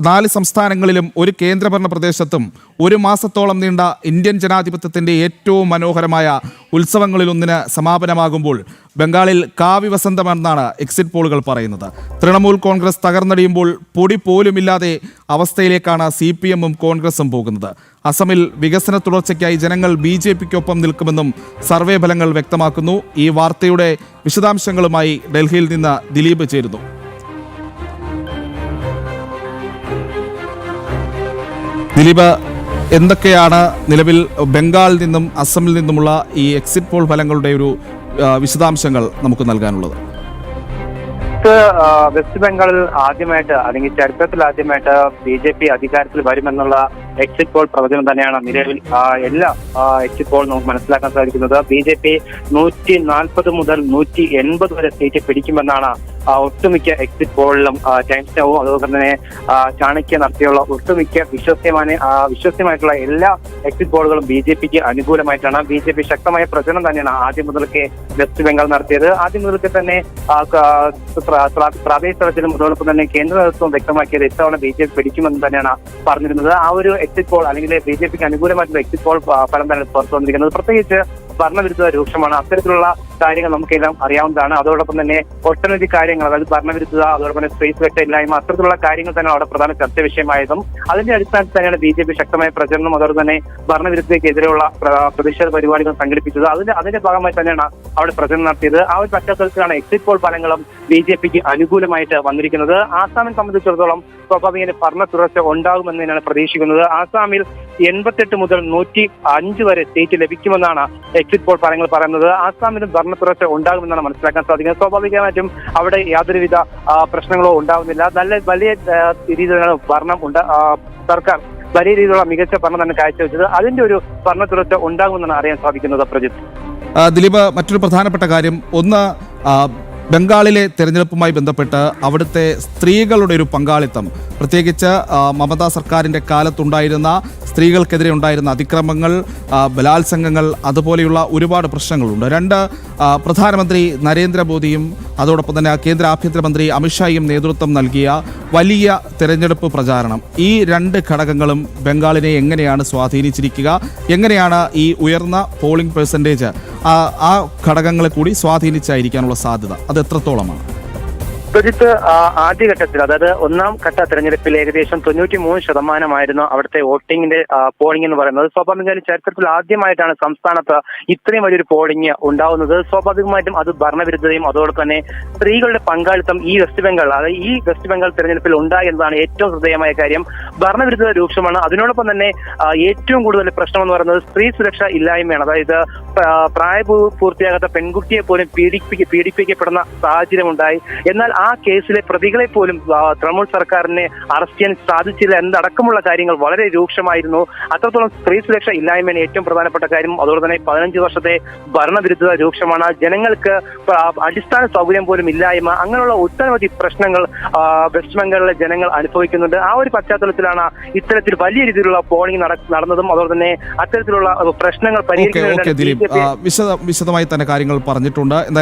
4 സംസ്ഥാനങ്ങളിലും ഒരു കേന്ദ്രഭരണ പ്രദേശത്തും ഒരു മാസത്തോളം നീണ്ട ഇന്ത്യൻ ജനാധിപത്യത്തിൻ്റെ ഏറ്റവും മനോഹരമായ ഉത്സവങ്ങളിലൊന്നിന് സമാപനമാകുമ്പോൾ ബംഗാളിൽ കാവ്യവസന്തമെന്നാണ് എക്സിറ്റ് പോളുകൾ പറയുന്നത്. തൃണമൂൽ കോൺഗ്രസ് തകർന്നടിയുമ്പോൾ പൊടി പോലുമില്ലാതെ അവസ്ഥയിലേക്കാണ് CPM-ഉം കോൺഗ്രസും പോകുന്നത്. അസമിൽ വികസന തുടർച്ചയ്ക്കായി ജനങ്ങൾ BJP-ക്കൊപ്പം നിൽക്കുമെന്നും സർവേ ഫലങ്ങൾ വ്യക്തമാക്കുന്നു. ഈ വാർത്തയുടെ വിശദാംശങ്ങളുമായി ഡൽഹിയിൽ നിന്ന് ദിലീപ് ചേരുന്നു. ദിലീപ്, എന്തൊക്കെയാണ് നിലവിൽ ബംഗാളിൽ നിന്നും അസമിൽ നിന്നുമുള്ള ഈ എക്സിറ്റ് പോൾ ഫലങ്ങളുടെ ഒരു വിശദാംശങ്ങൾ നമുക്ക് നൽകാനുള്ളത്? വെസ്റ്റ് ബംഗാളിൽ ആദ്യമായിട്ട് അല്ലെങ്കിൽ ചരിത്രത്തിൽ ആദ്യമായിട്ട് BJP അധികാരത്തിൽ വരുമെന്നുള്ള എക്സിറ്റ് പോൾ പ്രവചനം തന്നെയാണ് നിലവിൽ എല്ലാ എക്സിറ്റ് പോൾ നമുക്ക് മനസ്സിലാക്കാൻ സാധിക്കുന്നത്. BJP 140 മുതൽ 180 വരെ സീറ്റ് പിടിക്കുമെന്നാണ് ഒട്ടുമിക്ക എക്സിറ്റ് പോളിലും ടൈംസ് നൗവും അതുപോലെ തന്നെ ചാണക്യ നടത്തിയുള്ള ഒട്ടുമിക്ക വിശ്വസ്യമായിട്ടുള്ള എല്ലാ എക്സിറ്റ് പോളുകളും BJP-ക്ക് അനുകൂലമായിട്ടാണ്. BJP ശക്തമായ പ്രചരണം തന്നെയാണ് ആദ്യം മുതൽക്കേ വെസ്റ്റ് ബംഗാൾ നടത്തിയത്. ആദ്യം മുതൽക്കേ തന്നെ പ്രാദേശിക തലത്തിലും അതോടൊപ്പം തന്നെ കേന്ദ്ര നേതൃത്വം വ്യക്തമാക്കിയത് ഇത്തവണ BJP പിടിക്കുമെന്ന് തന്നെയാണ് പറഞ്ഞിരുന്നത്. ആ ഒരു എക്സിറ്റ് പോൾ അല്ലെങ്കിൽ BJP-ക്ക് അനുകൂലമായിട്ടുള്ള എക്സിറ്റ് പോൾ ഫലം തന്നെ പുറത്തു വന്നിരിക്കുന്നത്. പ്രത്യേകിച്ച് ഭരണവിരുദ്ധത രൂക്ഷമാണ്. അത്തരത്തിലുള്ള കാര്യങ്ങൾ നമുക്കെല്ലാം അറിയാവുന്നതാണ്. അതോടൊപ്പം തന്നെ ഒട്ടനവധി കാര്യങ്ങൾ, അതായത് ഭരണവിരുദ്ധത, അതോടൊപ്പം തന്നെ സ്പേസ് വെട്ടമില്ലായ്മ, അത്തരത്തിലുള്ള കാര്യങ്ങൾ തന്നെ അവിടെ പ്രധാന ചർച്ച വിഷയമായതും അതിന്റെ അടിസ്ഥാനത്തിൽ തന്നെയാണ് BJP ശക്തമായ പ്രചരണം അതോടൊപ്പം തന്നെ ഭരണവിരുദ്ധതയ്ക്കെതിരെയുള്ള പ്രതിഷേധ പരിപാടികൾ സംഘടിപ്പിച്ചത്. അതിന്റെ ഭാഗമായി തന്നെയാണ് അവിടെ പ്രചരണം നടത്തിയത്. ആ ഒരു പശ്ചാത്തലത്തിലാണ് എക്സിറ്റ് പോൾ ഫലങ്ങളും BJP-ക്ക് അനുകൂലമായിട്ട് വന്നിരിക്കുന്നത്. ആസാമിനെ സംബന്ധിച്ചിടത്തോളം സ്വാഭാവിക ഭരണ തുടർച്ച ഉണ്ടാകുമെന്ന് തന്നെയാണ് പ്രതീക്ഷിക്കുന്നത്. ആസാമിൽ 88 മുതൽ 105 വരെ സീറ്റ് ലഭിക്കുമെന്നാണ് എക്സിറ്റ് പോൾ ഫലങ്ങൾ പറയുന്നത്. ആസാമിലും ഭരണ തുടർച്ച ഉണ്ടാകുമെന്നാണ് മനസ്സിലാക്കാൻ സാധിക്കുന്നത്. സ്വാഭാവികമായിട്ടും അവിടെ യാതൊരുവിധ പ്രശ്നങ്ങളോ ഉണ്ടാകുന്നില്ല. വലിയ രീതിയിലാണ് സർക്കാർ വലിയ രീതിയിലുള്ള മികച്ച ഭരണം തന്നെ കാഴ്ചവെച്ചത്. അതിന്റെ ഒരു ഭരണ തുടർച്ച ഉണ്ടാകുമെന്നാണ് അറിയാൻ സാധിക്കുന്നത്. പ്രജിത്ത്, ദിലീപ്, മറ്റൊരു പ്രധാനപ്പെട്ട കാര്യം, ഒന്ന് ബംഗാളിലെ തെരഞ്ഞെടുപ്പുമായി ബന്ധപ്പെട്ട് അവിടുത്തെ സ്ത്രീകളുടെ ഒരു പങ്കാളിത്തം, പ്രത്യേകിച്ച് മമതാ സർക്കാരിൻ്റെ കാലത്തുണ്ടായിരുന്ന സ്ത്രീകൾക്കെതിരെ ഉണ്ടായിരുന്ന അതിക്രമങ്ങൾ, ബലാത്സംഗങ്ങൾ, അതുപോലെയുള്ള ഒരുപാട് പ്രശ്നങ്ങളുണ്ട്. പ്രധാനമന്ത്രി നരേന്ദ്രമോദിയും അതോടൊപ്പം തന്നെ കേന്ദ്ര ആഭ്യന്തരമന്ത്രി അമിത്ഷായും നേതൃത്വം നൽകിയ വലിയ തെരഞ്ഞെടുപ്പ് പ്രചാരണം, ഈ 2 ഘടകങ്ങളും ബംഗാളിനെ എങ്ങനെയാണ് സ്വാധീനിച്ചിരിക്കുക? എങ്ങനെയാണ് ഈ ഉയർന്ന പോളിംഗ് പെർസെൻറ്റേജ് ആ ഘടകങ്ങളെ കൂടി സ്വാധീനിച്ചായിരിക്കാനുള്ള സാധ്യത? അത് എത്രത്തോളമാണ്? പ്രജിത്ത്, ആദ്യഘട്ടത്തിൽ, അതായത് ഒന്നാം ഘട്ട തെരഞ്ഞെടുപ്പിൽ ഏകദേശം 93% അവിടുത്തെ വോട്ടിംഗിന്റെ പോളിംഗ് എന്ന് പറയുന്നത്. സ്വാഭാവികമായും ചരിത്രത്തിൽ ആദ്യമായിട്ടാണ് സംസ്ഥാനത്ത് ഇത്രയും വലിയൊരു പോളിംഗ് ഉണ്ടാവുന്നത്. സ്വാഭാവികമായിട്ടും അത് ഭരണവിരുദ്ധതയും അതോടൊപ്പം തന്നെ സ്ത്രീകളുടെ പങ്കാളിത്തം ഈ വെസ്റ്റ് ബംഗാൾ തെരഞ്ഞെടുപ്പിൽ ഉണ്ടായി എന്നതാണ് ഏറ്റവും ശ്രദ്ധേയമായ കാര്യം. ഭരണവിരുദ്ധത രൂക്ഷമാണ്. അതിനോടൊപ്പം തന്നെ ഏറ്റവും കൂടുതൽ പ്രശ്നം എന്ന് പറയുന്നത് സ്ത്രീ സുരക്ഷ ഇല്ലായ്മയാണ്. അതായത് പ്രായപൂർത്തിയാകാത്ത പെൺകുട്ടിയെ പോലും പീഡിപ്പിക്കപ്പെടുന്ന സാഹചര്യം ഉണ്ടായി. എന്നാൽ ആ കേസിലെ പ്രതികളെ പോലും തൃണമൂൽ സർക്കാരിനെ അറസ്റ്റ് ചെയ്യാൻ സാധിച്ചില്ല എന്നതടക്കമുള്ള കാര്യങ്ങൾ വളരെ രൂക്ഷമായിരുന്നു. അത്രത്തോളം സ്ത്രീ സുരക്ഷ ഇല്ലായ്മയാണ് ഏറ്റവും പ്രധാനപ്പെട്ട കാര്യം. അതോടെ തന്നെ 15 വർഷത്തെ ഭരണവിരുദ്ധത രൂക്ഷമാണ്. ജനങ്ങൾക്ക് അടിസ്ഥാന സൗകര്യം പോലും ഇല്ലായ്മ, അങ്ങനെയുള്ള ഒട്ടനവധി പ്രശ്നങ്ങൾ വെസ്റ്റ് ബംഗാളിലെ ജനങ്ങൾ അനുഭവിക്കുന്നുണ്ട്. ആ ഒരു പശ്ചാത്തലത്തിലാണ് ഇത്തരത്തിൽ വലിയ രീതിയിലുള്ള പോളിംഗ് നടന്നതും അതോടെ തന്നെ അത്തരത്തിലുള്ള പ്രശ്നങ്ങൾ പരിഹരിക്കുന്നതിന് വിശദമായി തന്നെ കാര്യങ്ങൾ പറഞ്ഞിട്ടുണ്ട്.